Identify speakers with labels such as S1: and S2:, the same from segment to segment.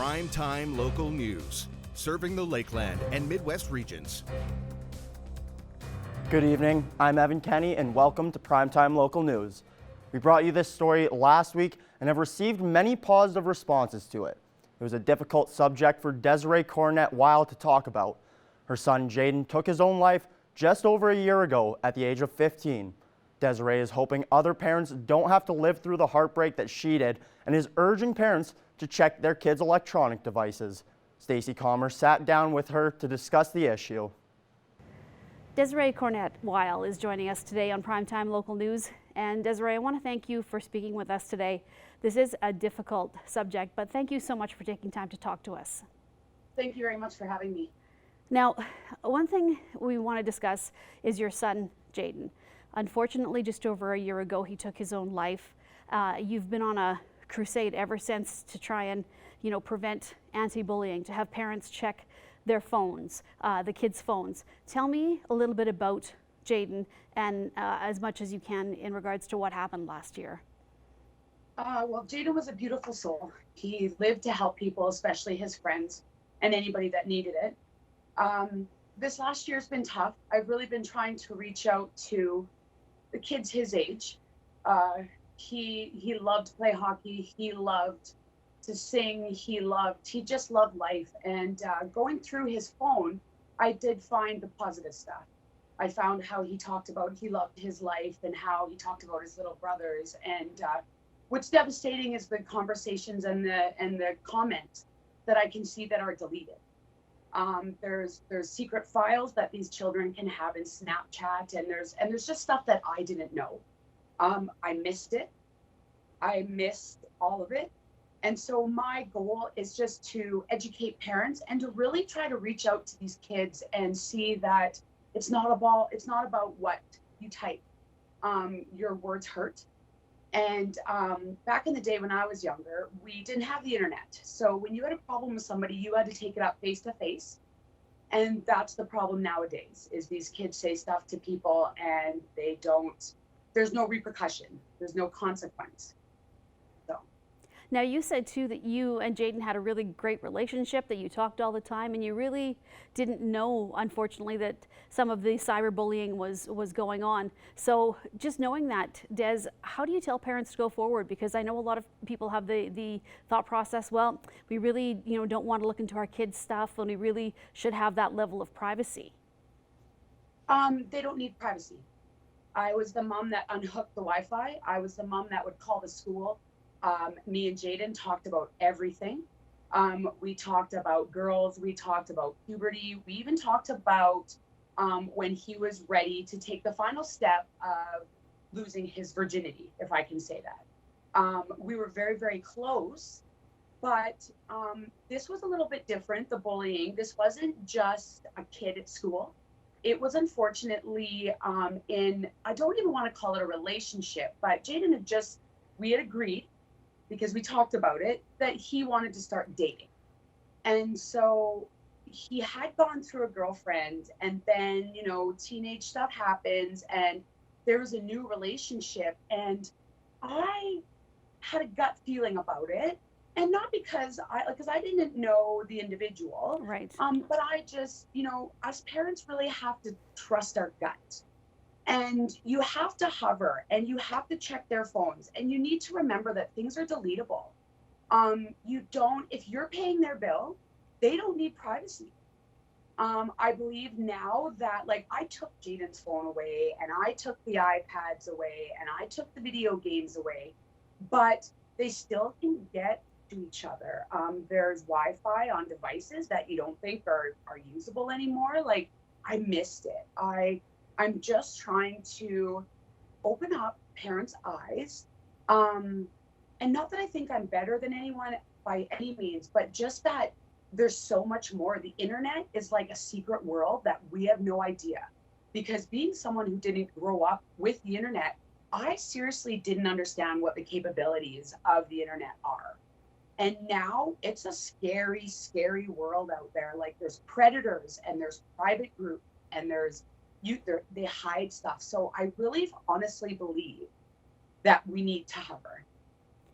S1: Primetime local news, serving the Lakeland and Midwest regions.
S2: Good evening, I'm Evan Kenny and welcome to Primetime Local News. We brought you this story last week and have received many positive responses to it. It was a difficult subject for Desiree Cornett-Weil to talk about. Her son Jaden took his own life just over a year ago at the age of 15. Desiree is hoping other parents don't have to live through the heartbreak that she did and is urging parents to check their kids' electronic devices. Stacey Commer sat down with her to discuss the issue.
S3: Desiree Cornett-Weil is joining us today on Primetime Local News. And Desiree, I want to thank you for speaking with us today. This is a difficult subject, but thank you so much for taking time to talk to us.
S4: Thank you very much for having me.
S3: Now, one thing we want to discuss is your son, Jaden. Unfortunately, just over a year ago, he took his own life. You've been on a crusade ever since to try and, prevent anti-bullying, to have parents check their phones, the kids' phones. Tell me a little bit about Jaden and as much as you can in regards to what happened last year.
S4: Well, Jaden was a beautiful soul. He lived to help people, especially his friends and anybody that needed it. This last year's been tough. I've really been trying to reach out to the kids his age. He loved to play hockey. He loved to sing. He just loved life. And going through his phone, I did find the positive stuff. I found how he talked about he loved his life and how he talked about his little brothers. And what's devastating is the conversations and the comments that I can see that are deleted. There's secret files that these children can have in Snapchat, and there's just stuff that I didn't know. I missed it. I missed all of it. And so my goal is just to educate parents and to really try to reach out to these kids and see that it's not about what you type. Your words hurt. And back in the day when I was younger, we didn't have the internet. So when you had a problem with somebody, you had to take it up face to face. And that's the problem nowadays, is these kids say stuff to people and there's no repercussion. There's no consequence. So.
S3: Now, you said too that you and Jaden had a really great relationship, that you talked all the time, and you really didn't know, unfortunately, that some of the cyberbullying was going on. So just knowing that, Des, how do you tell parents to go forward? Because I know a lot of people have the thought process, well, we really don't want to look into our kids' stuff, and we really should have that level of privacy.
S4: They don't need privacy. I was the mom that unhooked the Wi-Fi. I was the mom that would call the school. Me and Jaden talked about everything. We talked about girls. We talked about puberty. We even talked about when he was ready to take the final step of losing his virginity, if I can say that. We were very, very close, but this was a little bit different, the bullying. This wasn't just a kid at school. It was unfortunately I don't even want to call it a relationship, but Jaden we had agreed, because we talked about it, that he wanted to start dating. And so he had gone through a girlfriend, and then, teenage stuff happens and there was a new relationship, and I had a gut feeling about it. And not because I didn't know the individual,
S3: right?
S4: But I just, us parents really have to trust our gut, and you have to hover, and you have to check their phones, and you need to remember that things are deletable. If you're paying their bill, they don't need privacy. I believe now that, I took Jaden's phone away, and I took the iPads away, and I took the video games away, but they still can get to each other. There's Wi-Fi on devices that you don't think are usable anymore. I missed it. I'm just trying to open up parents' eyes. And not that I think I'm better than anyone by any means, but just that there's so much more. The internet is like a secret world that we have no idea. Because being someone who didn't grow up with the internet, I seriously didn't understand what the capabilities of the internet are. And now it's a scary, scary world out there. There's predators, and there's private groups, and they hide stuff. So I really honestly believe that we need to hover.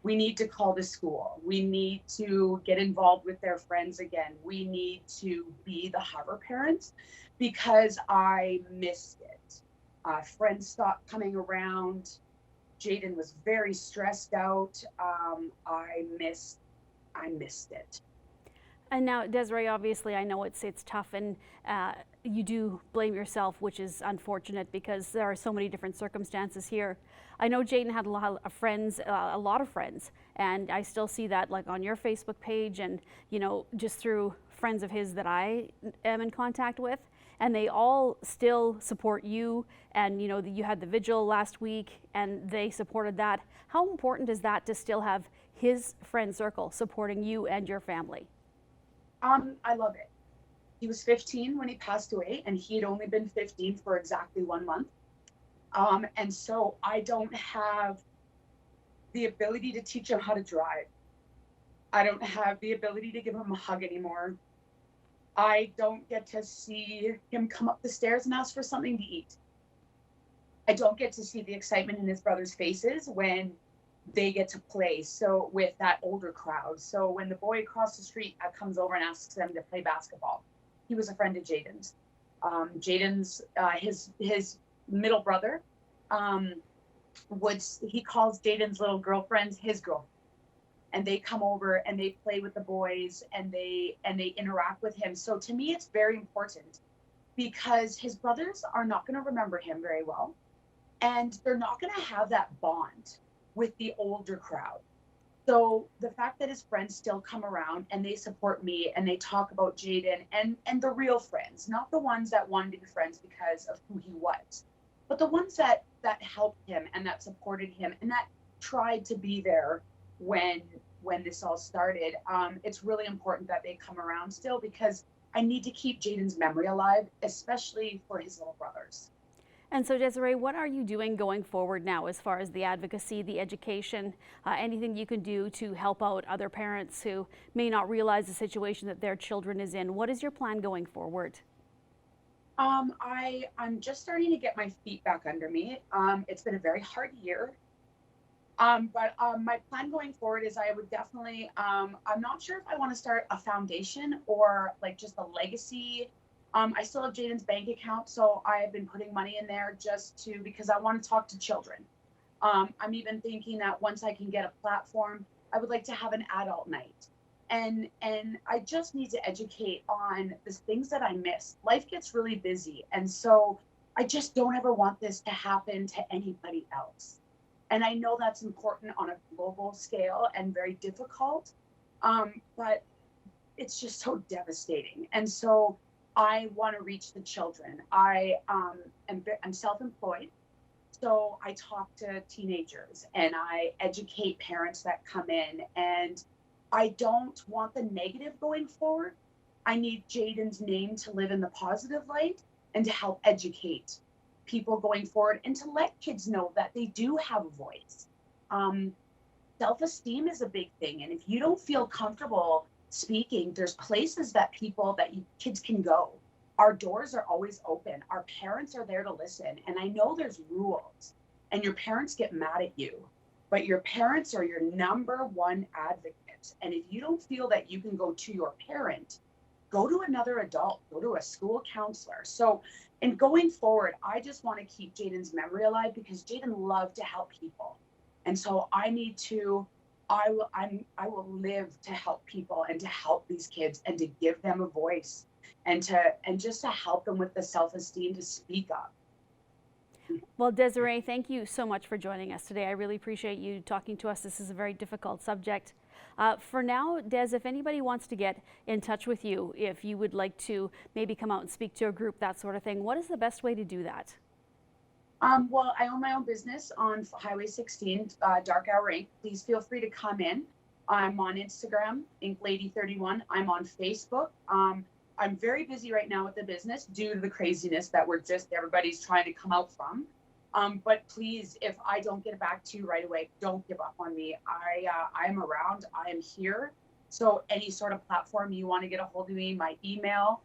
S4: We need to call the school. We need to get involved with their friends again. We need to be the hover parents because I missed it. Friends stopped coming around. Jaden was very stressed out. I missed it.
S3: And now, Desiree, obviously, I know it's tough, and you do blame yourself, which is unfortunate because there are so many different circumstances here. I know Jaden had a lot of friends, and I still see that like on your Facebook page, and just through friends of his that I am in contact with, and they all still support you. And you had the vigil last week, and they supported that. How important is that to still have his friend circle supporting you and your family?
S4: I love it. He was 15 when he passed away, and he had only been 15 for exactly 1 month. And so I don't have the ability to teach him how to drive. I don't have the ability to give him a hug anymore. I don't get to see him come up the stairs and ask for something to eat. I don't get to see the excitement in his brothers' faces when they get to play with that older crowd. So when the boy across the street comes over and asks them to play basketball, he was a friend of Jaden's. Jaden's his middle brother he calls Jaden's little girlfriends his girlfriend, and they come over and they play with the boys and they interact with him. So to me, it's very important because his brothers are not going to remember him very well, and they're not going to have that bond with the older crowd. So the fact that his friends still come around and they support me and they talk about Jaden and the real friends, not the ones that wanted to be friends because of who he was, but the ones that helped him and that supported him and that tried to be there when this all started. It's really important that they come around still because I need to keep Jaden's memory alive, especially for his little brothers.
S3: And so, Desiree, what are you doing going forward now as far as the advocacy, the education, anything you can do to help out other parents who may not realize the situation that their children is in? What is your plan going forward?
S4: I'm just starting to get my feet back under me. It's been a very hard year. But my plan going forward is I would definitely, I'm not sure if I want to start a foundation or like just a legacy. I still have Jaden's bank account, so I have been putting money in there because I want to talk to children. I'm even thinking that once I can get a platform, I would like to have an adult night. And I just need to educate on the things that I miss. Life gets really busy. And so I just don't ever want this to happen to anybody else. And I know that's important on a global scale and very difficult, but it's just so devastating. And so I want to reach the children. I'm self-employed, so I talk to teenagers and I educate parents that come in, and I don't want the negative going forward. I need Jaden's name to live in the positive light and to help educate people going forward and to let kids know that they do have a voice. Self-esteem is a big thing, and if you don't feel comfortable speaking, there's places that kids can go. Our doors are always open. Our parents are there to listen. And I know there's rules and your parents get mad at you, but your parents are your number one advocates. And if you don't feel that you can go to your parent, go to another adult, go to a school counselor. So in going forward, I just want to keep Jaden's memory alive because Jaden loved to help people. And so I will live to help people and to help these kids and to give them a voice and just to help them with the self-esteem to speak up.
S3: Well, Desiree, thank you so much for joining us today. I really appreciate you talking to us. This is a very difficult subject. For now, Des, if anybody wants to get in touch with you, if you would like to maybe come out and speak to a group, that sort of thing, what is the best way to do that?
S4: Well, I own my own business on Highway 16, Dark Hour Inc. Please feel free to come in. I'm on Instagram, InkLady31. I'm on Facebook. I'm very busy right now with the business due to the craziness that everybody's trying to come out from. But please, if I don't get back to you right away, don't give up on me. I'm around, I am here. So any sort of platform you want to get a hold of me, my email,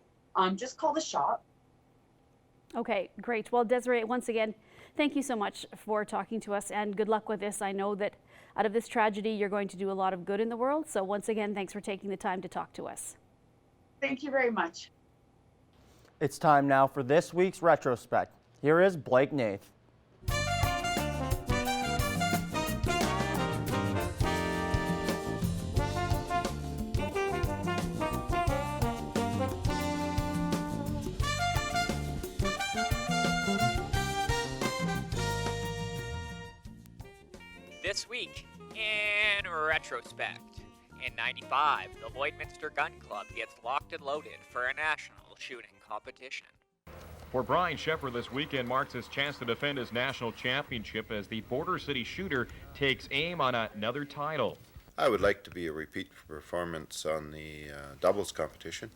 S4: just call the shop.
S3: Okay, great. Well, Desiree, once again, thank you so much for talking to us, and good luck with this. I know that out of this tragedy, you're going to do a lot of good in the world. So once again, thanks for taking the time to talk to us.
S4: Thank you very much.
S2: It's time now for this week's retrospect. Here is Blake Nath.
S5: This week in retrospect, in '95, the Lloydminster Gun Club gets locked and loaded for a national shooting competition.
S6: For Brian Shepard, this weekend marks his chance to defend his national championship as the Border City shooter takes aim on another title.
S7: I would like to be a repeat performance on the doubles competition.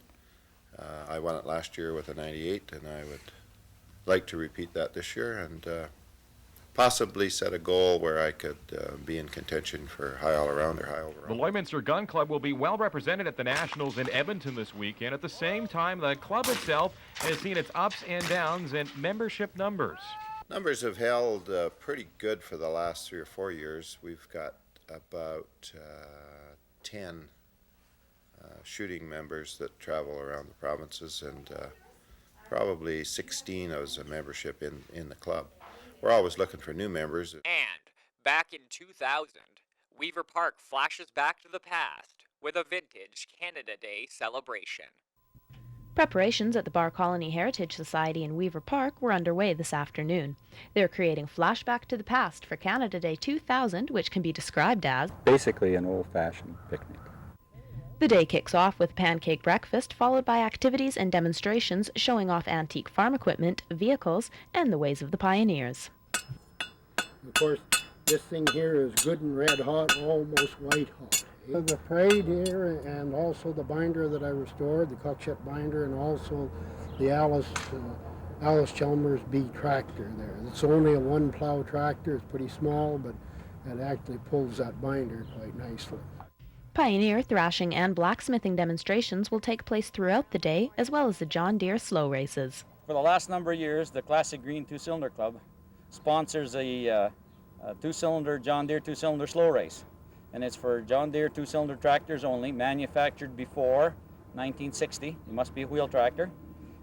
S7: I won it last year with a 98, and I would like to repeat that this year and possibly set a goal where I could be in contention for high all-around or high overall.
S6: The Lloydminster Gun Club will be well represented at the Nationals in Edmonton this weekend. At the same time, the club itself has seen its ups and downs in membership numbers.
S7: Numbers have held pretty good for the last 3 or 4 years. We've got about 10 shooting members that travel around the provinces, and probably 16 as a membership in the club. We're always looking for new members.
S5: And back in 2000, Weaver Park flashes back to the past with a vintage Canada Day celebration.
S8: Preparations at the Bar Colony Heritage Society in Weaver Park were underway this afternoon. They're creating Flashback to the Past for Canada Day 2000, which can be described as
S9: basically an old-fashioned picnic.
S8: The day kicks off with pancake breakfast, followed by activities and demonstrations showing off antique farm equipment, vehicles, and the ways of the pioneers.
S10: Of course, this thing here is good and red hot, almost white hot. The parade here, and also the binder that I restored, the Cockshut binder, and also the Alice Chalmers B tractor there. It's only a one plow tractor. It's pretty small, but it actually pulls that binder quite nicely.
S8: Pioneer, thrashing, and blacksmithing demonstrations will take place throughout the day, as well as the John Deere slow races.
S11: For the last number of years, the Classic Green Two-Cylinder Club sponsors a two-cylinder John Deere two-cylinder slow race. And it's for John Deere two-cylinder tractors only, manufactured before 1960. It must be a wheel tractor.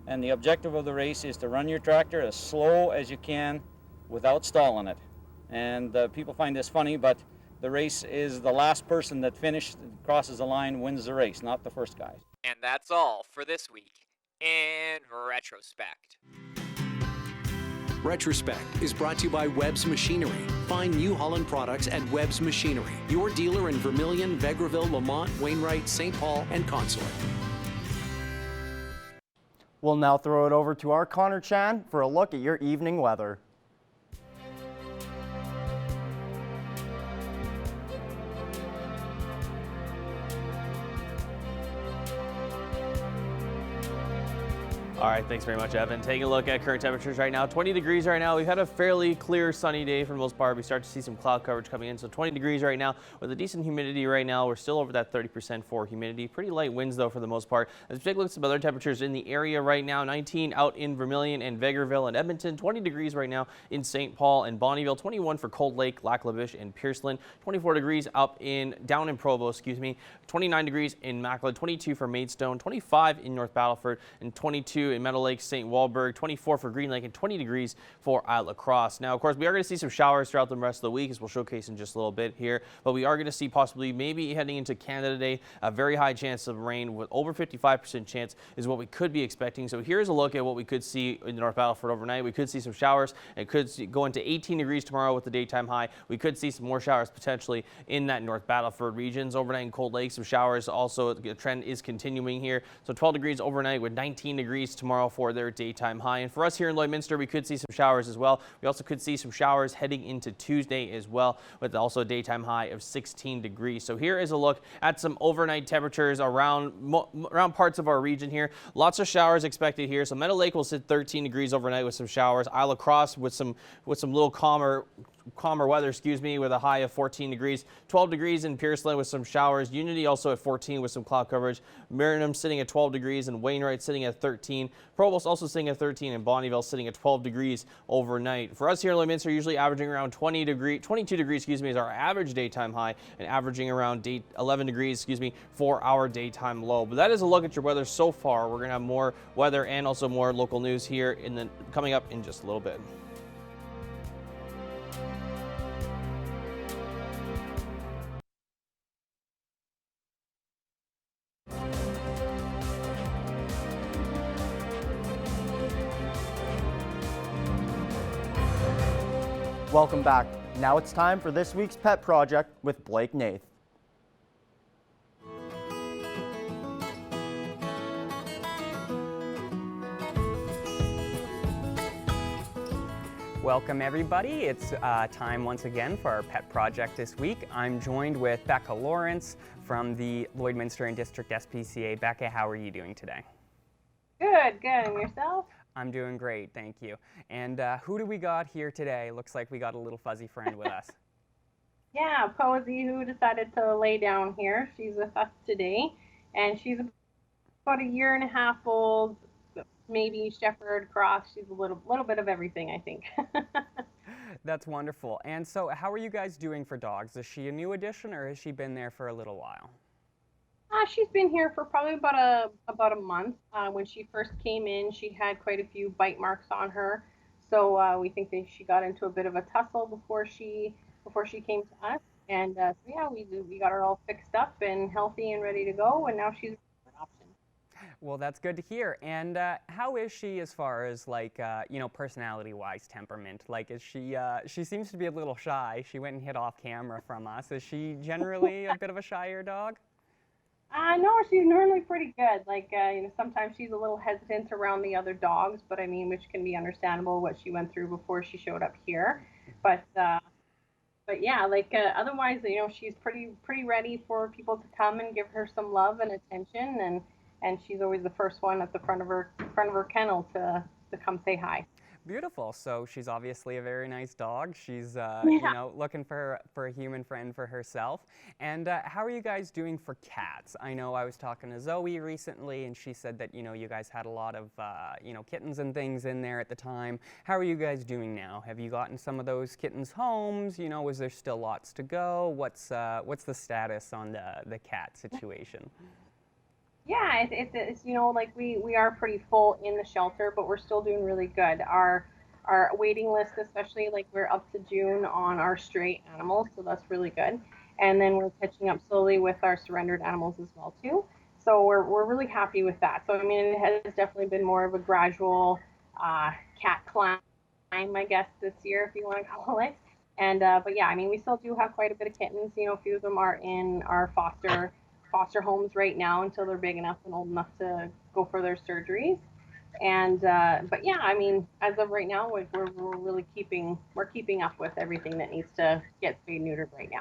S11: And the objective of the race is to run your tractor as slow as you can without stalling it. And people find this funny, but the race is the last person that crosses the line wins the race, not the first guy.
S5: And that's all for this week in retrospect.
S12: Retrospect is brought to you by Webb's Machinery. Find New Holland products at Webb's Machinery, your dealer in Vermilion, Vegreville, Lamont, Wainwright, St. Paul, and Consulate.
S2: We'll now throw it over to our Connor Chan for a look at your evening weather.
S13: All right, thanks very much, Evan. Taking a look at current temperatures right now, 20 degrees right now. We've had a fairly clear, sunny day for the most part. We start to see some cloud coverage coming in, so 20 degrees right now with a decent humidity right now. We're still over that 30% for humidity. Pretty light winds, though, for the most part. Let's take a look at some other temperatures in the area right now. 19 out in Vermilion and Vegreville and Edmonton. 20 degrees right now in St. Paul and Bonnyville. 21 for Cold Lake, Lac La Biche, and Pierceland. 24 degrees down in Provo, 29 degrees in Macleod. 22 for Maidstone. 25 in North Battleford, and 22 in Meadow Lake, St. Walburg, 24 for Green Lake, and 20 degrees for Isle La Crosse. Now, of course, we are going to see some showers throughout the rest of the week, as we'll showcase in just a little bit here, but we are going to see possibly maybe heading into Canada Day, a very high chance of rain with over 55% chance is what we could be expecting. So here's a look at what we could see in North Battleford overnight. We could see some showers. It could go into 18 degrees tomorrow with the daytime high. We could see some more showers potentially in that North Battleford regions. Overnight in Cold Lake, some showers. Also, the trend is continuing here. So 12 degrees overnight with 19 degrees tomorrow for their daytime high. And for us here in Lloydminster, we could see some showers as well. We also could see some showers heading into Tuesday as well, with also a daytime high of 16 degrees. So here is a look at some overnight temperatures around parts of our region here. Lots of showers expected here. So Meadow Lake will sit 13 degrees overnight with some showers. Isle La Crosse with some little calmer calmer weather, with a high of 14 degrees. 12 degrees in Pierceland with some showers. Unity also at 14 with some cloud coverage. Merriam sitting at 12 degrees and Wainwright sitting at 13. Provost also sitting at 13 and Bonnyville sitting at 12 degrees overnight. For us here in Lloydminster, usually averaging around 22 degrees, is our average daytime high, and averaging around 11 degrees, for our daytime low. But that is a look at your weather so far. We're going to have more weather and also more local news here coming up in just a little bit.
S2: Welcome back. Now it's time for this week's Pet Project with Blake Nath.
S14: Welcome everybody. It's time once again for our pet project this week. I'm joined with Becca Lawrence from the Lloydminster and District SPCA. Becca, how are you doing today?
S15: Good, good. And yourself?
S14: I'm doing great, thank you. And who do we got here today? Looks like we got a little fuzzy friend with us.
S15: Yeah, Posey, who decided to lay down here. She's with us today, and she's about a year and a half old, maybe shepherd cross. She's a little bit of everything, I think.
S14: That's wonderful. And so how are you guys doing for dogs? Is she a new addition, or has she been there for a little while?
S15: She's been here for probably about a month. When she first came in, she had quite a few bite marks on her, so we think that she got into a bit of a tussle before she came to us. And so yeah, we got her all fixed up and healthy and ready to go, and now she's an option.
S14: Well, that's good to hear. And how is she as far as personality-wise, temperament? Like, is she seems to be a little shy. She went and hid off camera from us. Is she generally a bit of a shyer dog?
S15: No, she's normally pretty good. Sometimes she's a little hesitant around the other dogs, but I mean, which can be understandable what she went through before she showed up here. But yeah, otherwise, she's pretty ready for people to come and give her some love and attention, and she's always the first one at the front of her kennel to come say hi.
S14: Beautiful. So she's obviously a very nice dog. She's looking for a human friend for herself. And how are you guys doing for cats? I know I was talking to Zoe recently, and she said that you guys had a lot of kittens and things in there at the time. How are you guys doing now? Have you gotten some of those kittens homes? Is there still lots to go? What's the status on the cat situation?
S15: Yeah, it's we are pretty full in the shelter, but we're still doing really good. Our waiting list, especially, we're up to June on our stray animals, so that's really good. And then we're catching up slowly with our surrendered animals as well too. So we're really happy with that. So I mean, it has definitely been more of a gradual cat climb, I guess, this year, if you want to call it. And but yeah, I mean, we still do have quite a bit of kittens. A few of them are in our foster homes right now until they're big enough and old enough to go for their surgeries. And but yeah, I mean, as of right now, we're really keeping up with everything that needs to get spayed neutered right now.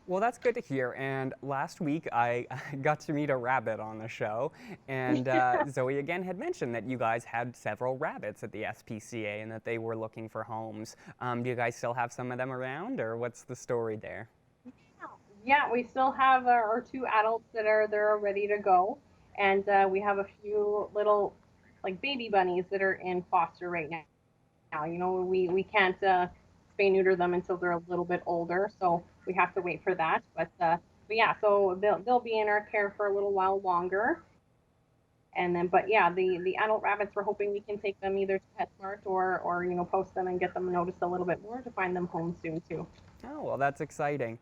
S14: Well, that's good to hear. And last week I got to meet a rabbit on the show, and Zoe again had mentioned that you guys had several rabbits at the SPCA and that they were looking for homes. Do you guys still have some of them around, or what's the story there?
S15: Yeah, we still have our two adults that are ready to go, and we have a few little baby bunnies that are in foster right now. We can't spay neuter them until they're a little bit older, so we have to wait for that. But yeah, so they'll be in our care for a little while longer. And then, but yeah, the adult rabbits, we're hoping we can take them either to PetSmart or post them and get them noticed a little bit more to find them homes soon too.
S14: Oh, well, that's exciting.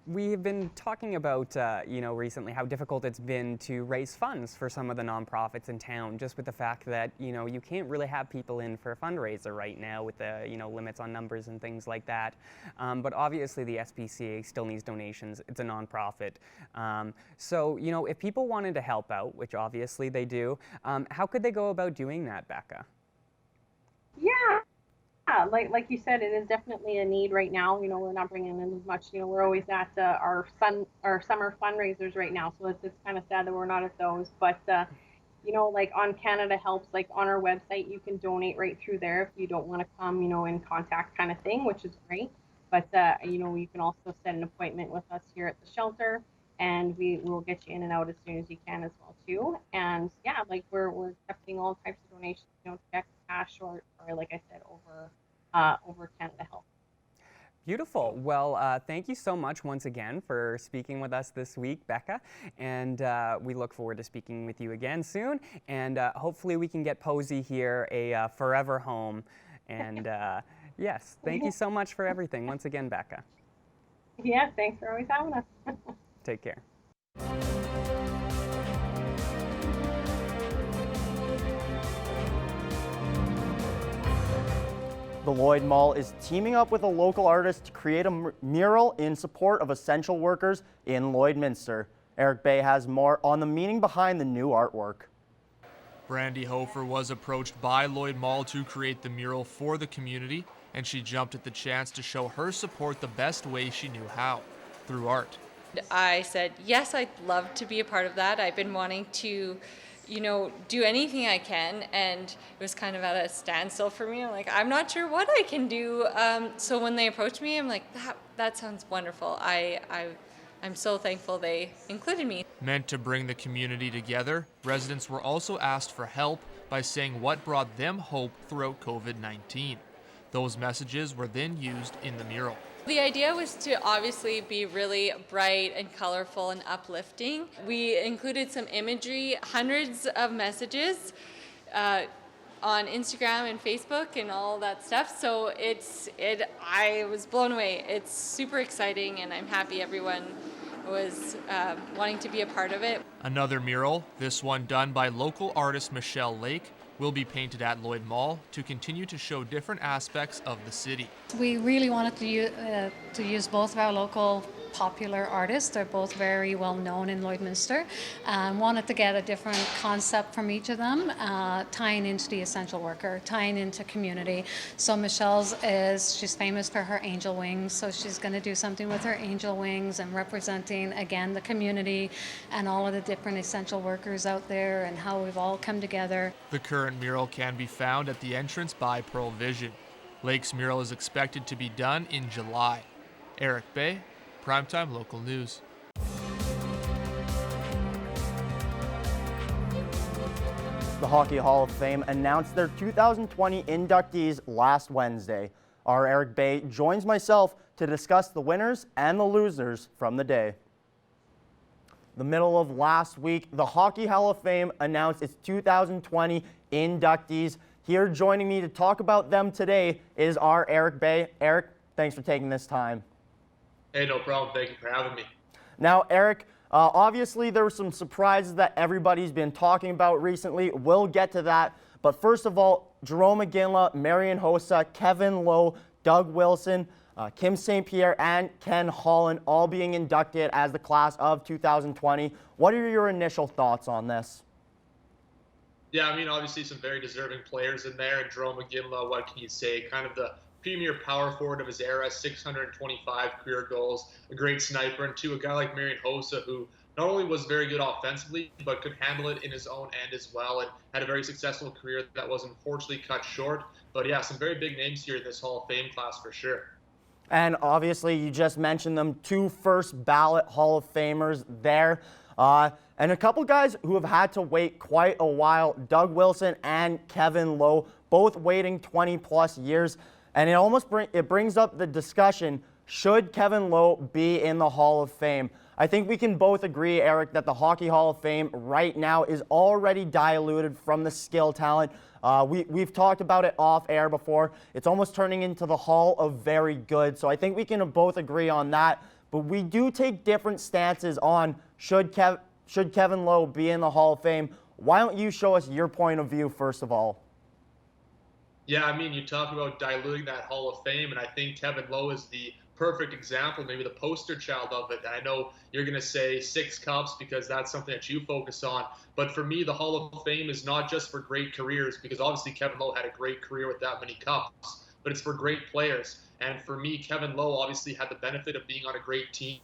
S14: We've been talking about, recently how difficult it's been to raise funds for some of the nonprofits in town, just with the fact that, you can't really have people in for a fundraiser right now with the, limits on numbers and things like that. But obviously the SPCA still needs donations. It's a nonprofit. So, if people wanted to help out, which obviously they do, how could they go about doing that, Becca?
S15: Yeah. Yeah, like you said, it is definitely a need right now. We're not bringing in as much. We're always at our summer fundraisers right now, so it's kind of sad that we're not at those. But you know, like on Canada Helps, like on our website, you can donate right through there if you don't want to come, you know, in contact kind of thing, which is great. But, you know, you can also set an appointment with us here at the shelter, and we will get you in and out as soon as you can as well too. And yeah, like we're accepting all types of donations, you know, check, cash, or like I said, over Canada Help.
S14: Beautiful. Well, thank you so much once again for speaking with us this week, Becca. And we look forward to speaking with you again soon. And hopefully we can get Posey here a forever home. And yes, thank you so much for everything once again, Becca.
S15: Yeah, thanks for always having us.
S14: Take care.
S2: The Lloyd Mall is teaming up with a local artist to create a mural in support of essential workers in Lloydminster. Eric Bay has more on the meaning behind the new artwork.
S16: Brandy Hofer was approached by Lloyd Mall to create the mural for the community, and she jumped at the chance to show her support the best way she knew how, through art.
S17: I said, yes, I'd love to be a part of that. I've been wanting to, you know, do anything I can, and it was kind of at a standstill for me. I'm like, I'm not sure what I can do. So when they approached me, I'm like, that sounds wonderful. I'm so thankful they included me.
S16: Meant to bring the community together, residents were also asked for help by saying what brought them hope throughout COVID-19. Those messages were then used in the mural.
S17: The idea was to obviously be really bright and colorful and uplifting. We included some imagery, hundreds of messages on Instagram and Facebook and all that stuff. So I was blown away. It's super exciting, and I'm happy everyone was wanting to be a part of it.
S16: Another mural, this one done by local artist Michelle Lake, will be painted at Lloyd Mall to continue to show different aspects of the city.
S18: We really wanted to use both of our local popular artists. They're both very well known in Lloydminster. Wanted to get a different concept from each of them, tying into the essential worker, tying into community. So Michelle's she's famous for her angel wings, so she's going to do something with her angel wings and representing again the community and all of the different essential workers out there and how we've all come together.
S16: The current mural can be found at the entrance by Pearl Vision. Lake's mural is expected to be done in July. Eric Bay, Primetime Local News.
S2: The Hockey Hall of Fame announced their 2020 inductees last Wednesday. Our Eric Bay joins myself to discuss the winners and the losers from the day. The middle of last week, the Hockey Hall of Fame announced its 2020 inductees. Here joining me to talk about them today is our Eric Bay. Eric, thanks for taking this time.
S19: Hey, no problem. Thank you for having me.
S2: Now, Eric, obviously there were some surprises that everybody's been talking about recently. We'll get to that. But first of all, Jerome McGinley, Marian Hossa, Kevin Lowe, Doug Wilson, Kim St. Pierre, and Ken Holland all being inducted as the class of 2020. What are your initial thoughts on this?
S19: Yeah, I mean, obviously some very deserving players in there. And Jerome McGinley, what can you say? Kind of the premier power forward of his era, 625 career goals, a great sniper, and a guy like Marian Hossa, who not only was very good offensively, but could handle it in his own end as well, and had a very successful career that was unfortunately cut short. But yeah, some very big names here in this Hall of Fame class for sure.
S2: And obviously, you just mentioned them, 2 first ballot Hall of Famers there. And a couple guys who have had to wait quite a while, Doug Wilson and Kevin Lowe, both waiting 20 plus years. And it brings up the discussion, should Kevin Lowe be in the Hall of Fame? I think we can both agree, Eric, that the Hockey Hall of Fame right now is already diluted from the skill talent. We've talked about it off air before. It's almost turning into the Hall of Very Good. So I think we can both agree on that. But we do take different stances on should Kevin Lowe be in the Hall of Fame. Why don't you show us your point of view first of all?
S19: Yeah, I mean, you talk about diluting that Hall of Fame, and I think Kevin Lowe is the perfect example, maybe the poster child of it. And I know you're going to say 6 cups because that's something that you focus on. But for me, the Hall of Fame is not just for great careers, because obviously Kevin Lowe had a great career with that many cups, but it's for great players. And for me, Kevin Lowe obviously had the benefit of being on a great team,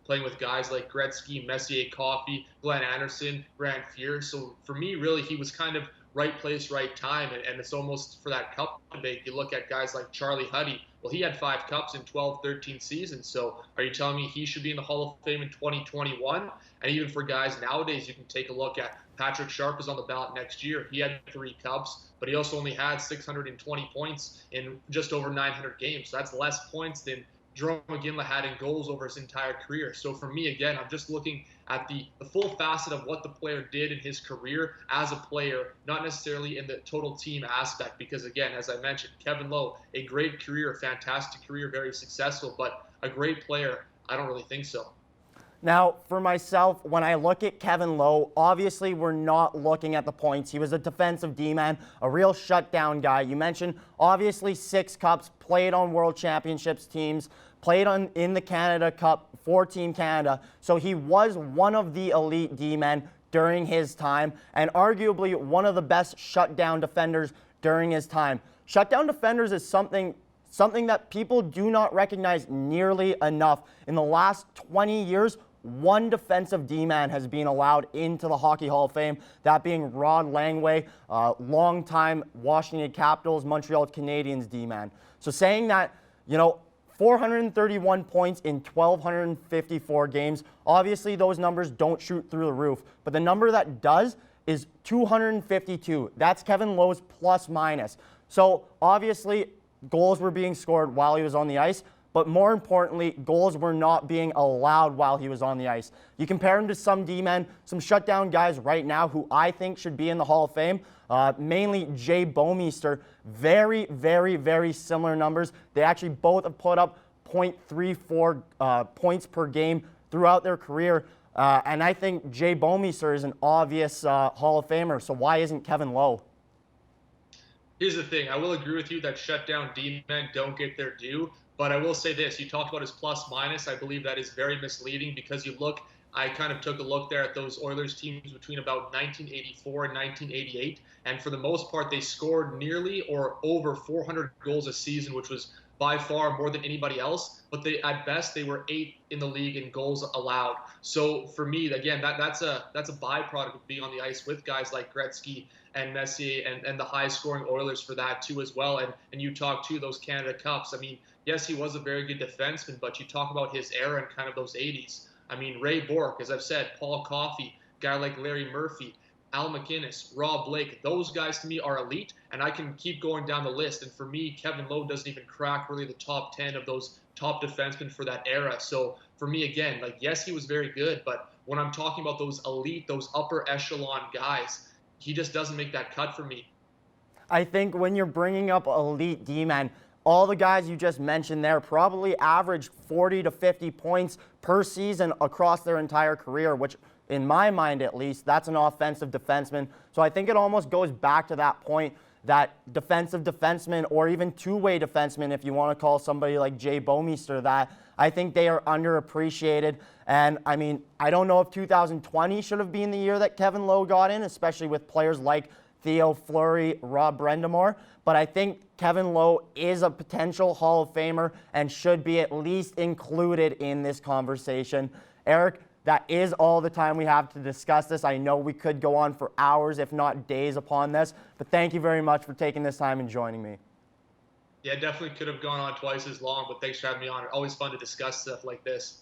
S19: playing with guys like Gretzky, Messier, Coffey, Glenn Anderson, Grant Fuhr. So for me, really, he was kind of right place, right time. And it's almost for that cup debate. You look at guys like Charlie Huddy. Well, he had 5 cups in 12, 13 seasons. So are you telling me he should be in the Hall of Fame in 2021? And even for guys nowadays, you can take a look at Patrick Sharp is on the ballot next year. He had 3 cups, but he also only had 620 points in just over 900 games. So that's less points than Jerome McGinley had in goals over his entire career. So for me, again, I'm just looking at the full facet of what the player did in his career as a player, not necessarily in the total team aspect. Because again, as I mentioned, Kevin Lowe, a great career, fantastic career, very successful, but a great player, I don't really think so.
S2: Now, for myself, when I look at Kevin Lowe, obviously we're not looking at the points. He was a defensive D-man, a real shutdown guy. You mentioned, obviously, 6 cups, played on World Championships teams, played in the Canada Cup for Team Canada. So he was one of the elite D-men during his time, and arguably one of the best shutdown defenders during his time. Shutdown defenders is something that people do not recognize nearly enough. In the last 20 years, one defensive D-man has been allowed into the Hockey Hall of Fame, that being Rod Langway, longtime Washington Capitals, Montreal Canadiens D-man. So saying that, 431 points in 1,254 games, obviously those numbers don't shoot through the roof, but the number that does is 252. That's Kevin Lowe's plus minus. So obviously goals were being scored while he was on the ice, but more importantly, goals were not being allowed while he was on the ice. You compare him to some D-men, some shutdown guys right now who I think should be in the Hall of Fame, mainly Jay Bouwmeester. Very, very, very similar numbers. They actually both have put up .34 points per game throughout their career. And I think Jay Bouwmeester is an obvious Hall of Famer, so why isn't Kevin Lowe?
S19: Here's the thing. I will agree with you that shutdown D-men don't get their due. But I will say this, you talked about his plus minus. I believe that is very misleading because I kind of took a look there at those Oilers teams between about 1984 and 1988. And for the most part, they scored nearly or over 400 goals a season, which was by far more than anybody else. But at best, they were 8th in the league in goals allowed. So for me, again, that's a byproduct of being on the ice with guys like Gretzky and Messier and the high-scoring Oilers for that too as well. And you talk too, those Canada Cups. I mean, yes, he was a very good defenseman, but you talk about his era and kind of those 80s. I mean, Ray Bourque, as I've said, Paul Coffey, guy like Larry Murphy, Al McInnes, Rob Blake, those guys to me are elite, and I can keep going down the list. And for me, Kevin Lowe doesn't even crack really the top 10 of those top defensemen for that era. So for me, again, yes, he was very good, but when I'm talking about those elite, those upper echelon guys, he just doesn't make that cut for me.
S2: I think when you're bringing up elite D-men, all the guys you just mentioned there probably averaged 40 to 50 points per season across their entire career, which in my mind at least, that's an offensive defenseman. So I think it almost goes back to that point that defensive defenseman or even two-way defenseman, if you want to call somebody like Jay Bouwmeester that, I think they are underappreciated. And I mean, I don't know if 2020 should have been the year that Kevin Lowe got in, especially with players like Theo Fleury, Rob Brendamore, but I think Kevin Lowe is a potential Hall of Famer and should be at least included in this conversation. Eric, that is all the time we have to discuss this. I know we could go on for hours, if not days, upon this, but thank you very much for taking this time and joining me.
S19: Yeah, definitely could have gone on twice as long, but thanks for having me on. Always fun to discuss stuff like this.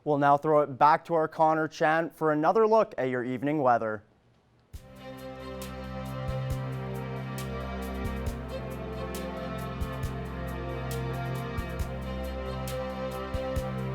S2: We'll now throw it back to our Connor Chan for another look at your evening weather.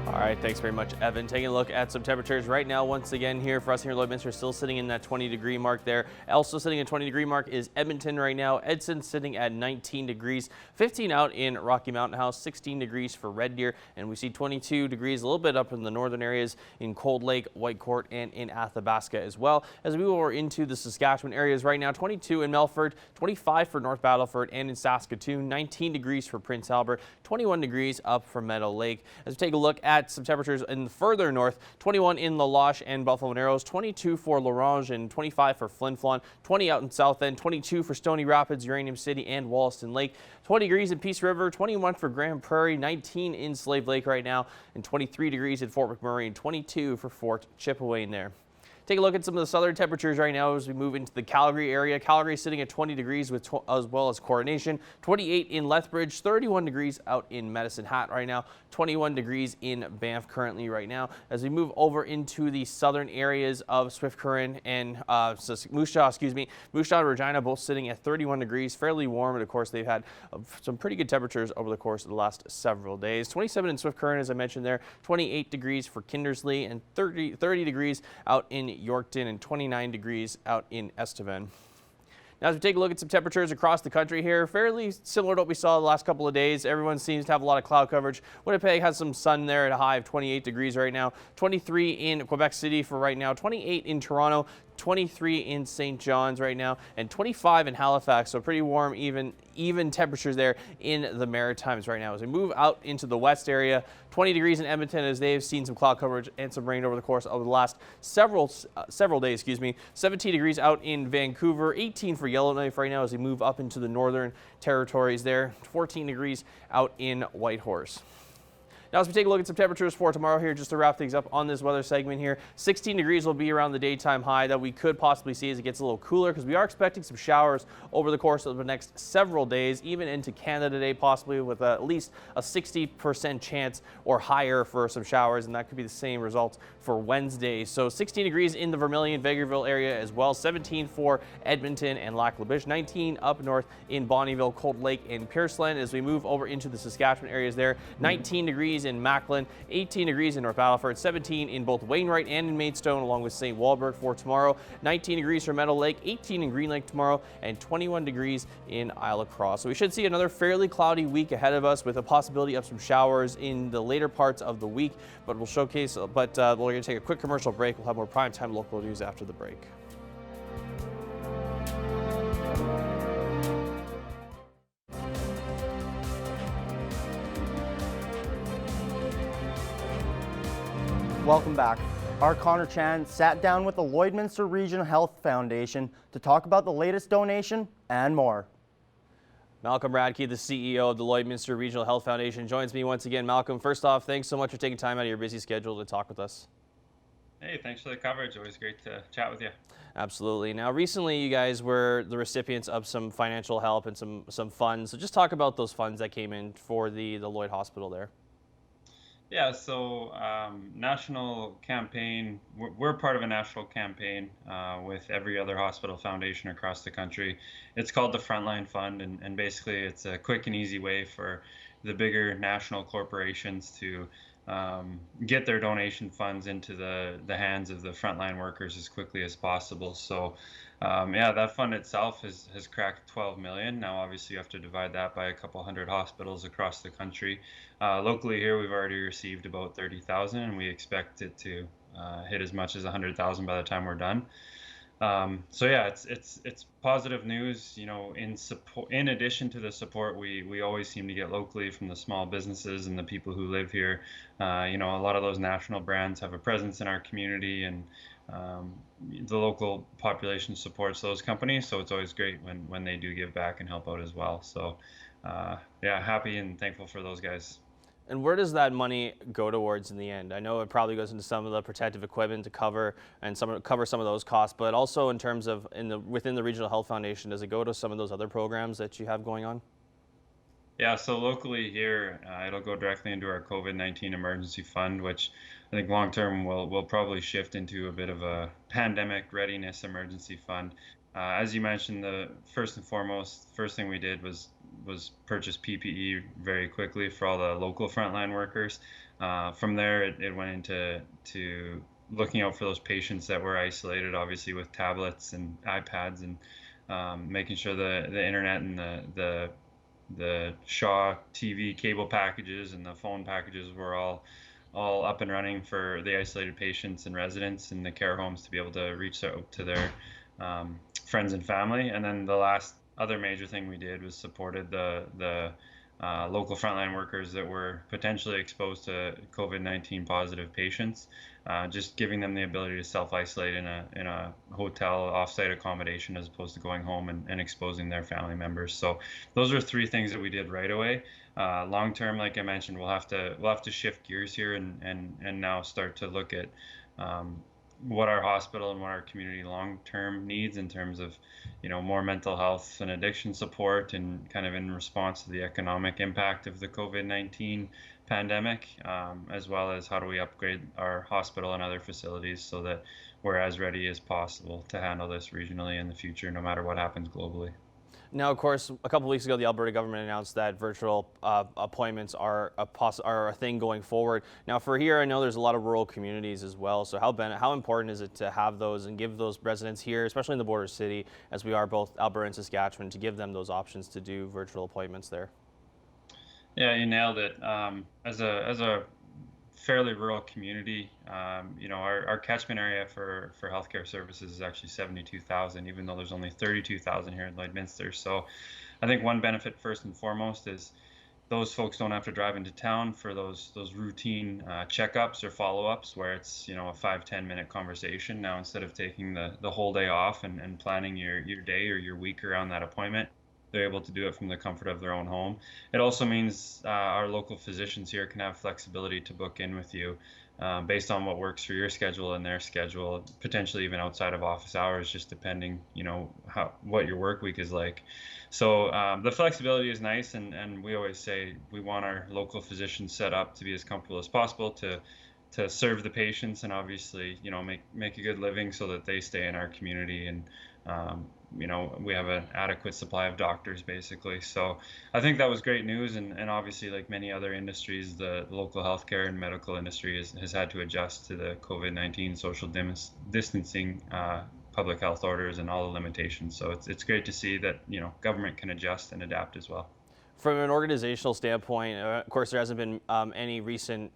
S13: All right, thanks very much, Evan. Taking a look at some temperatures right now, once again here for us here in Lloydminster, still sitting in that 20-degree mark there. Also sitting at 20-degree mark is Edmonton right now. Edson sitting at 19 degrees, 15 out in Rocky Mountain House, 16 degrees for Red Deer, and we see 22 degrees a little bit up in the northern areas in Cold Lake, Whitecourt, and in Athabasca as well. As we go into the Saskatchewan areas right now, 22 in Melfort, 25 for North Battleford and in Saskatoon, 19 degrees for Prince Albert, 21 degrees up for Meadow Lake. As we take a look at at some temperatures in the further north, 21 in La Loche and Buffalo Narrows, 22 for La Ronge and 25 for Flin Flon, 20 out in South End, 22 for Stony Rapids, Uranium City and Wollaston Lake, 20 degrees in Peace River, 21 for Grand Prairie, 19 in Slave Lake right now, and 23 degrees in Fort McMurray and 22 for Fort Chipeway there. Take a look at some of the southern temperatures right now as we move into the Calgary area. Calgary sitting at 20 degrees as well as Coronation, 28 in Lethbridge, 31 degrees out in Medicine Hat right now, 21 degrees in Banff currently right now. As we move over into the southern areas of Swift Current and Moose Jaw, Moose Jaw and Regina both sitting at 31 degrees, fairly warm, and of course they've had some pretty good temperatures over the course of the last several days. 27 in Swift Current, as I mentioned there, 28 degrees for Kindersley, and 30 degrees out in Yorkton, and 29 degrees out in Estevan. Now, as we take a look at some temperatures across the country here, fairly similar to what we saw the last couple of days. Everyone seems to have a lot of cloud coverage. Winnipeg has some sun there at a high of 28 degrees right now, 23 in Quebec City for right now, 28 in Toronto, 23 in St. John's right now, and 25 in Halifax. So pretty warm, even temperatures there in the Maritimes right now. As we move out into the west area, 20 degrees in Edmonton as they've seen some cloud coverage and some rain over the course of the last several days. 17 degrees out in Vancouver, 18 for Yellowknife right now as we move up into the northern territories there, 14 degrees out in Whitehorse. Now, as we take a look at some temperatures for tomorrow here, just to wrap things up on this weather segment here, 16 degrees will be around the daytime high that we could possibly see as it gets a little cooler, because we are expecting some showers over the course of the next several days, even into Canada today, possibly with at least a 60% chance or higher for some showers, and that could be the same result for Wednesday. So 16 degrees in the Vermilion, Vegreville area as well, 17 for Edmonton and Lac La Biche, 19 up north in Bonnyville, Cold Lake, and Pierceland. As we move over into the Saskatchewan areas there, 19 degrees in Macklin, 18 degrees in North Battleford, 17 in both Wainwright and in Maidstone, along with St. Walburg for tomorrow, 19 degrees for Meadow Lake, 18 in Green Lake tomorrow, and 21 degrees in Isle of Cross. So we should see another fairly cloudy week ahead of us with a possibility of some showers in the later parts of the week, but we're going to take a quick commercial break. We'll have more primetime local news after the break.
S2: Welcome back. Our Connor Chan sat down with the Lloydminster Regional Health Foundation to talk about the latest donation and more.
S13: Malcolm Radke, the CEO of the Lloydminster Regional Health Foundation, joins me once again. Malcolm, first off, thanks so much for taking time out of your busy schedule to talk with us.
S20: Hey, thanks for the coverage. Always great to chat with you.
S13: Absolutely. Now, recently you guys were the recipients of some financial help and some funds. So just talk about those funds that came in for the Lloyd Hospital there.
S20: Yeah, so national campaign, we're part of a national campaign with every other hospital foundation across the country. It's called the Frontline Fund, and basically it's a quick and easy way for the bigger national corporations to get their donation funds into the hands of the frontline workers as quickly as possible. So yeah, that fund itself has cracked 12 million. Now, obviously, you have to divide that by a couple hundred hospitals across the country. Locally here, we've already received about 30,000, and we expect it to hit as much as 100,000 by the time we're done. So yeah, it's positive news. You know, in addition to the support we always seem to get locally from the small businesses and the people who live here. You know, a lot of those national brands have a presence in our community, and the local population supports those companies. So it's always great when they do give back and help out as well. So yeah, happy and thankful for those guys.
S13: And where does that money go towards in the end? I know it probably goes into some of the protective equipment to cover some of those costs, but also in terms of within the Regional Health Foundation, does it go to some of those other programs that you have going on?
S20: Yeah, so locally here, it'll go directly into our COVID-19 emergency fund, which I think long-term will probably shift into a bit of a pandemic readiness emergency fund. As you mentioned, the first thing we did was purchase PPE very quickly for all the local frontline workers. From there, it went into looking out for those patients that were isolated, obviously with tablets and iPads, and making sure the internet and the Shaw TV cable packages and the phone packages were all up and running for the isolated patients and residents in the care homes to be able to reach out to their friends and family. And then the last other major thing we did was supported the local frontline workers that were potentially exposed to COVID-19 positive patients, just giving them the ability to self-isolate in a hotel offsite accommodation as opposed to going home and exposing their family members. So those are 3 things that we did right away. Long term, like I mentioned, we'll have to shift gears here and now start to look at what our hospital and what our community long-term needs in terms of, more mental health and addiction support, and kind of in response to the economic impact of the COVID-19 pandemic, as well as how do we upgrade our hospital and other facilities so that we're as ready as possible to handle this regionally in the future, no matter what happens globally.
S13: Now, of course, a couple weeks ago, the Alberta government announced that virtual appointments are a thing going forward. Now, for here, I know there's a lot of rural communities as well. So how important is it to have those and give those residents here, especially in the border city, as we are both Alberta and Saskatchewan, to give them those options to do virtual appointments there?
S20: Yeah, you nailed it. As a fairly rural community, our catchment area for healthcare services is actually 72,000, even though there's only 32,000 here in Lloydminster. So I think one benefit first and foremost is those folks don't have to drive into town for those routine checkups or follow-ups where it's, a 5-10 minute conversation. Now, instead of taking the whole day off and planning your day or your week around that appointment, they're able to do it from the comfort of their own home. It also means our local physicians here can have flexibility to book in with you based on what works for your schedule and their schedule, potentially even outside of office hours, just depending, what your work week is like. So the flexibility is nice, and we always say we want our local physicians set up to be as comfortable as possible to serve the patients and obviously, make a good living so that they stay in our community and we have an adequate supply of doctors, basically. So I think that was great news, and obviously, like many other industries, the local healthcare and medical industry has had to adjust to the COVID-19 social distancing, public health orders, and all the limitations. So it's great to see that government can adjust and adapt as well.
S13: From an organizational standpoint, of course, there hasn't been any recent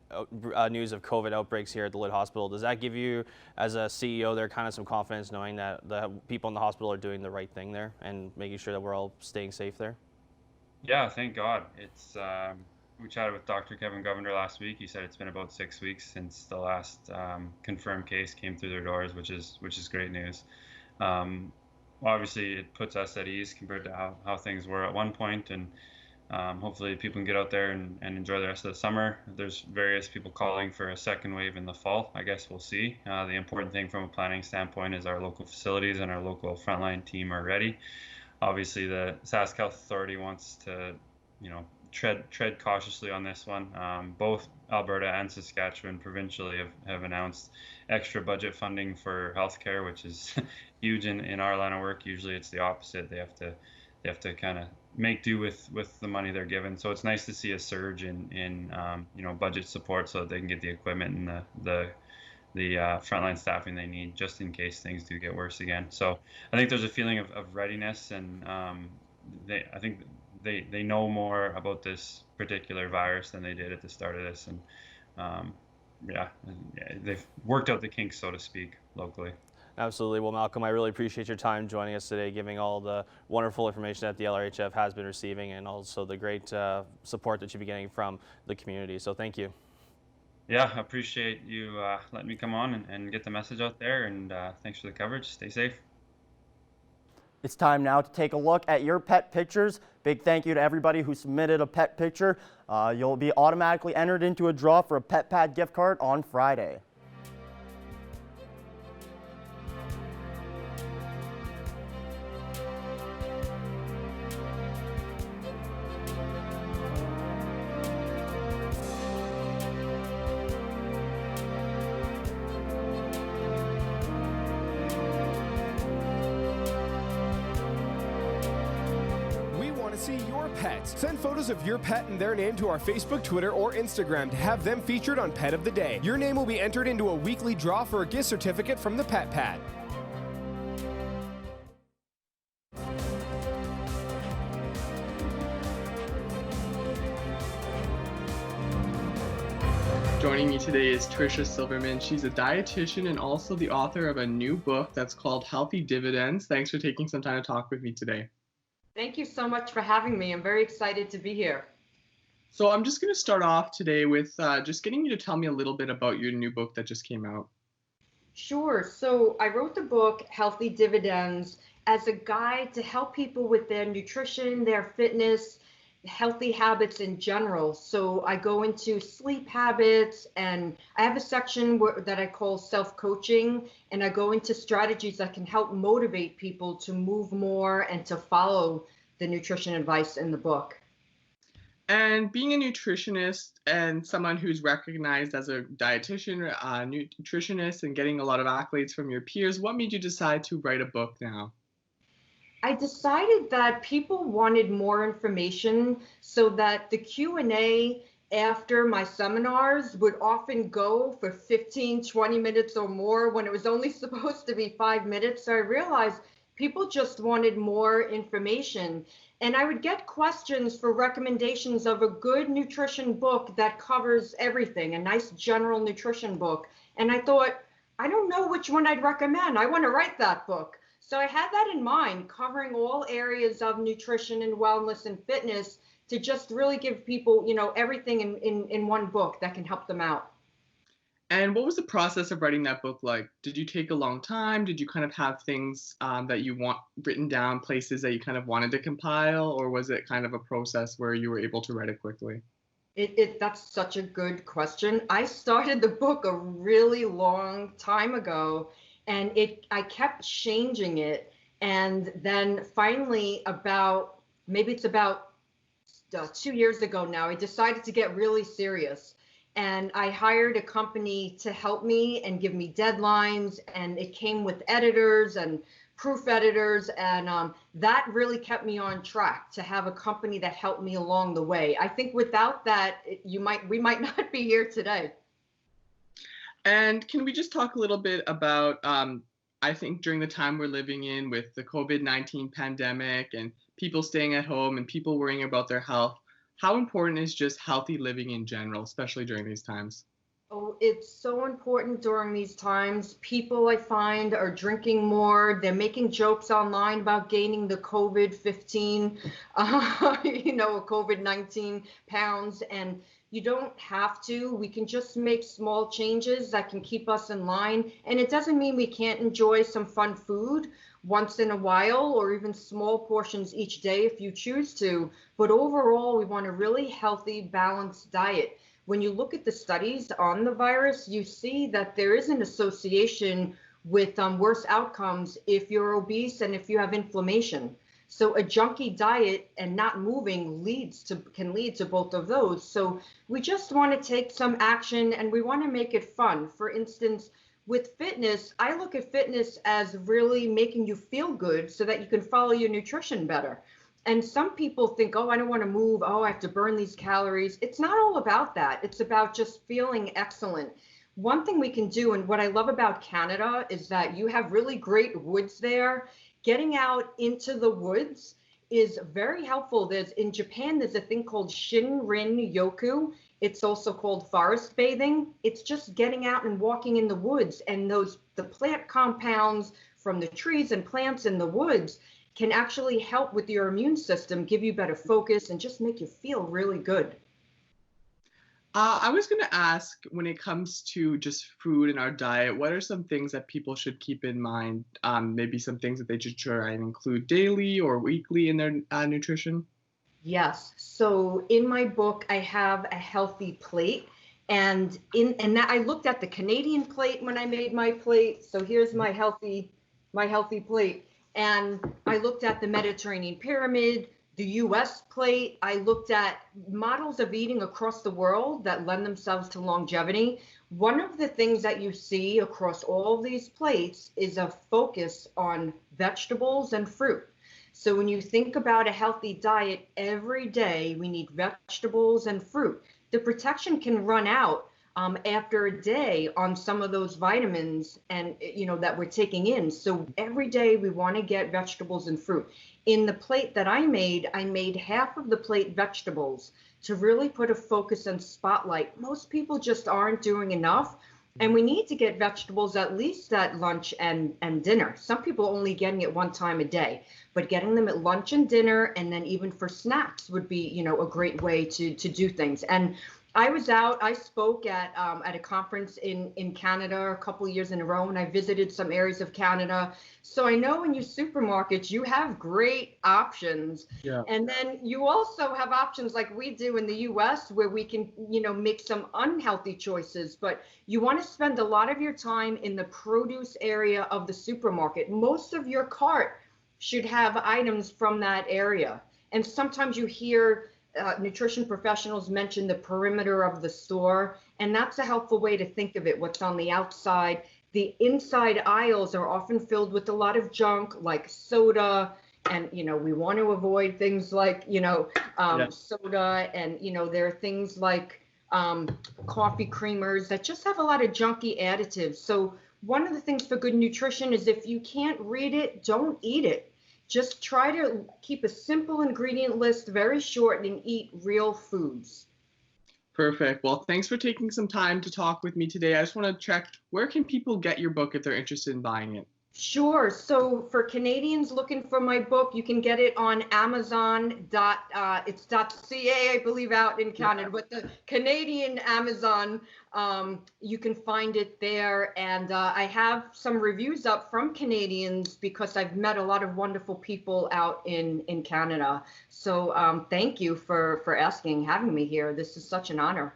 S13: news of COVID outbreaks here at the Lloyd Hospital. Does that give you, as a CEO, there kind of some confidence knowing that the people in the hospital are doing the right thing there and making sure that we're all staying safe there?
S20: Yeah, thank God. It's we chatted with Dr. Kevin Govender last week. He said it's been about 6 weeks since the last confirmed case came through their doors, which is great news. Obviously, it puts us at ease compared to how things were at one point, and hopefully people can get out there and enjoy the rest of the summer. There's various people calling for a second wave in the fall. I guess we'll see. The important thing from a planning standpoint is our local facilities and our local frontline team are ready. Obviously, the Sask Health Authority wants to, tread cautiously on this one. Both Alberta and Saskatchewan provincially have announced extra budget funding for healthcare, which is huge in our line of work. Usually it's the opposite. They have to kind of make do with the money they're given. So it's nice to see a surge in budget support so that they can get the equipment and the frontline staffing they need just in case things do get worse again. So I think there's a feeling of readiness, and I think they know more about this particular virus than they did at the start of this, and they've worked out the kinks, so to speak, locally.
S13: Absolutely. Well, Malcolm, I really appreciate your time joining us today, giving all the wonderful information that the LRHF has been receiving, and also the great support that you've been getting from the community. So thank you.
S20: Yeah, I appreciate you letting me come on and get the message out there, and thanks for the coverage. Stay safe.
S2: It's time now to take a look at your pet pictures. Big thank you to everybody who submitted a pet picture. You'll be automatically entered into a draw for a PetPad gift card on Friday.
S21: See your pets. Send photos of your pet and their name to our Facebook, Twitter, or Instagram to have them featured on Pet of the Day. Your name will be entered into a weekly draw for a gift certificate from the PetPad.
S22: Joining me today is Trisha Silverman. She's a dietitian and also the author of a new book that's called Healthy Dividends. Thanks for taking some time to talk with me today.
S23: Thank you so much for having me. I'm very excited to be here.
S22: So I'm just going to start off today with just getting you to tell me a little bit about your new book that just came out.
S1: Sure. So I wrote the book, Healthy Dividends, as a guide to help people with their nutrition, their fitness, healthy habits in general. So I go into sleep habits, and I have a section that I call self-coaching, and I go into strategies that can help motivate people to move more and to follow the nutrition advice in the book.
S22: And being a nutritionist and someone who's recognized as a dietitian, nutritionist, and getting a lot of accolades from your peers, what made you decide to write a book now?
S1: I decided that people wanted more information, so that the Q&A after my seminars would often go for 15, 20 minutes or more when it was only supposed to be 5 minutes. So I realized people just wanted more information. And I would get questions for recommendations of a good nutrition book that covers everything, a nice general nutrition book. And I thought, I don't know which one I'd recommend. I want to write that book. So I had that in mind, covering all areas of nutrition and wellness and fitness, to just really give people, everything in one book that can help them out.
S22: And what was the process of writing that book like? Did you take a long time? Did you kind of have things that you want written down, places that you kind of wanted to compile, or was it kind of a process where you were able to write it quickly?
S1: That's such a good question. I started the book a really long time ago, and I kept changing it. And then finally, maybe it's about 2 years ago now, I decided to get really serious. And I hired a company to help me and give me deadlines, and it came with editors and proof editors, and that really kept me on track, to have a company that helped me along the way. I think without that, we might not be here today.
S22: And can we just talk a little bit about, I think during the time we're living in with the COVID-19 pandemic and people staying at home and people worrying about their health, how important is just healthy living in general, especially during these times?
S1: Oh, it's so important during these times. People, I find, are drinking more. They're making jokes online about gaining the COVID-15, COVID-19 pounds. And you don't have to. We can just make small changes that can keep us in line. And it doesn't mean we can't enjoy some fun food once in a while, or even small portions each day if you choose to. But overall, we want a really healthy, balanced diet. When you look at the studies on the virus, you see that there is an association with worse outcomes if you're obese and if you have inflammation. So a junky diet and not moving can lead to both of those. So we just want to take some action, and we want to make it fun. For instance, with fitness, I look at fitness as really making you feel good so that you can follow your nutrition better. And some people think, oh, I don't want to move. Oh, I have to burn these calories. It's not all about that. It's about just feeling excellent. One thing we can do, and what I love about Canada, is that you have really great woods there. Getting out into the woods is very helpful. In Japan, there's a thing called Shinrin-yoku. It's also called forest bathing. It's just getting out and walking in the woods, and the plant compounds from the trees and plants in the woods can actually help with your immune system, give you better focus, and just make you feel really good.
S22: I was going to ask, when it comes to just food in our diet, what are some things that people should keep in mind? Maybe some things that they should try and include daily or weekly in their nutrition?
S1: Yes. So in my book, I have a healthy plate. And that I looked at the Canadian plate when I made my plate. So here's my healthy plate. And I looked at the Mediterranean pyramid, the US plate. I looked at models of eating across the world that lend themselves to longevity. One of the things that you see across all these plates is a focus on vegetables and fruit. So when you think about a healthy diet, every day we need vegetables and fruit. The protection can run out after a day on some of those vitamins and that we're taking in. So every day we want to get vegetables and fruit. In the plate that I made half of the plate vegetables to really put a focus and spotlight. Most people just aren't doing enough. And we need to get vegetables at least at lunch and dinner. Some people are only getting it one time a day, but getting them at lunch and dinner, and then even for snacks would be, you know, a great way to do things. And I spoke at a conference in Canada a couple of years in a row, and I visited some areas of Canada. So I know in your supermarkets, you have great options.
S22: Yeah.
S1: And then you also have options like we do in the US where we can, you know, make some unhealthy choices, but you want to spend a lot of your time in the produce area of the supermarket. Most of your cart should have items from that area. And sometimes you hear nutrition professionals mention the perimeter of the store, and that's a helpful way to think of it, what's on the outside. The inside aisles are often filled with a lot of junk like soda, and, you know, we want to avoid things like, you know, soda, and, you know, there are things like coffee creamers that just have a lot of junky additives. So one of the things for good nutrition is if you can't read it, don't eat it. Just try to keep a simple ingredient list, very short, and eat real foods.
S22: Perfect. Well, thanks for taking some time to talk with me today. I just want to check, where can people get your book if they're interested in buying it?
S1: Sure. So for Canadians looking for my book, you can get it on Amazon. It's .ca, I believe, out in Canada, but the Canadian Amazon, you can find it there. And I have some reviews up from Canadians because I've met a lot of wonderful people out in Canada. So thank you for having me here. This is such an honor.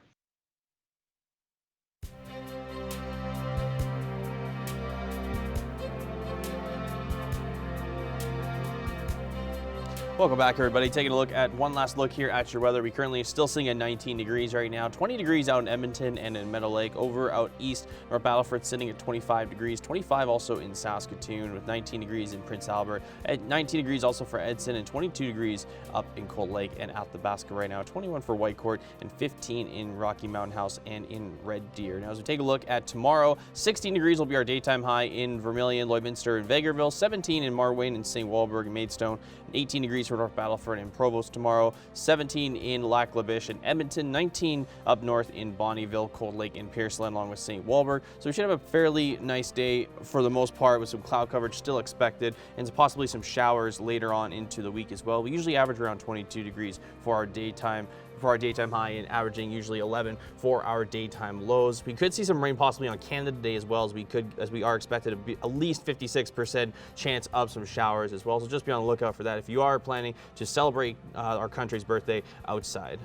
S13: Welcome back, everybody. Taking a look at one last look here at your weather. We currently are still sitting at 19 degrees right now. 20 degrees out in Edmonton and in Meadow Lake. Over out east, North Battleford sitting at 25 degrees. 25 also in Saskatoon, with 19 degrees in Prince Albert. At 19 degrees also for Edson, and 22 degrees up in Cold Lake and Athabasca right now. 21 for Whitecourt, and 15 in Rocky Mountain House and in Red Deer. Now, as we take a look at tomorrow, 16 degrees will be our daytime high in Vermilion, Lloydminster, and Vegreville. 17 in Marwayne and St. Walburg and Maidstone. 18 degrees for North Battleford and Provost tomorrow, 17 in Lac La Biche and Edmonton, 19 up north in Bonnyville, Cold Lake, and Pierceland, along with St. Walburg. So we should have a fairly nice day for the most part, with some cloud coverage still expected, and possibly some showers later on into the week as well. We usually average around 22 degrees for our daytime high, and averaging usually 11 for our daytime lows. We could see some rain possibly on Canada today as well, as we are expected to be at least 56% chance of some showers as well. So just be on the lookout for that if you are planning to celebrate our country's birthday outside.